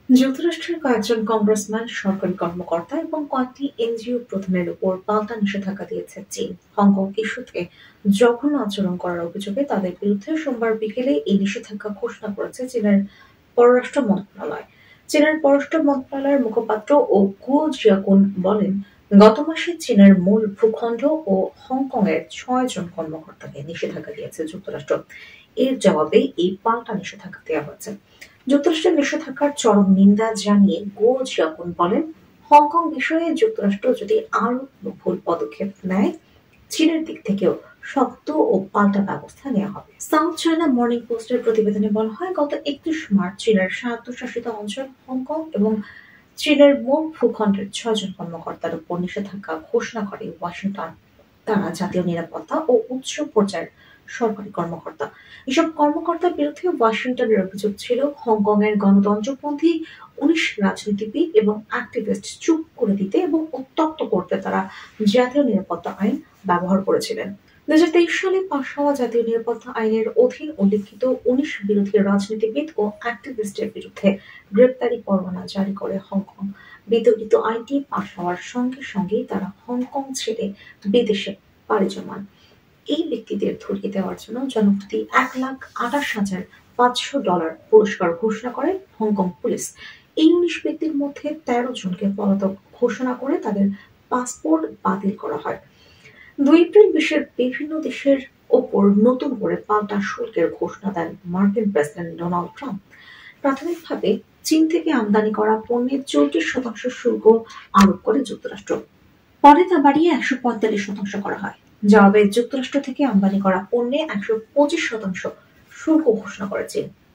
যুক্তরাষ্ট্রের কয়েকজন কংগ্রেসম্যান, সরকারি কর্মকর্তা এবং কয়েকটি এনজিও প্রধানের উপর পাল্টা নিষেধাজ্ঞা দিয়েছে চীন। হংকং ইস্যুতে জঘন্য আচরণ করার অভিযোগে তাদের বিরুদ্ধে সোমবার বিকেলে এই নিষেধাজ্ঞা ঘোষণা করেছে চীনের পররাষ্ট্র মন্ত্রণালয়। চীনের পররাষ্ট্র মন্ত্রণালয়ের মুখপাত্র গুও জিয়াকুন বলেন, গত মাসে চীনের মূল ভূখণ্ড ও হংকংয়ের ৬ জন কর্মকর্তাকে নিষেধাজ্ঞা দিয়েছে যুক্তরাষ্ট্র। এর জবাবে এই পাল্টা নিষেধাজ্ঞা দেওয়া হয়েছে। যুক্তরাষ্ট্রের নিষেধাজ্ঞার চরম নিন্দা জানিয়ে গুও জিয়াকুন বলেন, হংকং বিষয়ে যুক্তরাষ্ট্র যদি আরও ভুল পদক্ষেপ নেয়, চীনের দিক থেকেও শক্ত ও পাল্টা ব্যবস্থা নেওয়া হবে। সাউথ চায়না মর্নিং পোস্টের প্রতিবেদনে বলা হয়, গত ৩১ মার্চ চীনের স্বায়ত্তশাসিত অঞ্চল হংকং এবং চীনের মূল ভূখণ্ডের ৬ জন কর্মকর্তার উপর নিষেধাজ্ঞা ঘোষণা করে ওয়াশিংটন। তারা জাতীয় নিরাপত্তা ও উচ্চ পর্যায়ের সরকারি কর্মকর্তা। এসব কর্মকর্তার বিরুদ্ধে ওয়াশিংটনের অভিযোগ ছিল, হংকংয়ের গণতন্ত্রপন্থী ১৯ রাজনীতিবিদ এবং অ্যাক্টিভিস্ট চুপ করে দিতে এবং উত্ত্যক্ত করতে তারা জাতীয় নিরাপত্তা আইন ব্যবহার করেছিলেন। ২০২৩ সালে পাস হওয়া জাতীয় নিরাপত্তা আইনের অধীন উল্লিখিত ১৯ বিরোধী রাজনীতিবিদ ও অ্যাক্টিভিস্টের বিরুদ্ধে গ্রেপ্তারি পরোয়ানা জারি করে হংকং। বিতর্কিত আইনটি পাস হওয়ার সঙ্গে সঙ্গেই তারা হংকং ছেড়ে বিদেশে পাড়ি জমান। এই ব্যক্তিদের ধরিয়ে দেওয়ার জন্য জনপ্রতি $১,২৮,৫০০ পুরস্কার ঘোষণা করে হংকং পুলিশ। এই ১৯ ব্যক্তির মধ্যে ১৩ জনকে পলাতক ঘোষণা করে তাদের পাসপোর্ট বাতিল করা হয়। ২ এপ্রিল বিশ্বের বিভিন্ন দেশের ওপর নতুন করে পাল্টা শুল্কের ঘোষণা দেন মার্কিন প্রেসিডেন্ট ডোনাল্ড ট্রাম্প। প্রাথমিকভাবে চীন থেকে আমদানি করা পণ্যে ৩৪% শুল্ক আরোপ করে যুক্তরাষ্ট্র। পরে তা বাড়িয়ে ১৪৫% করা হয়। জবাবে যুক্তরাষ্ট্র থেকে আমদানি করা পণ্যে ১২৫% শুল্ক ঘোষণা করে চীন।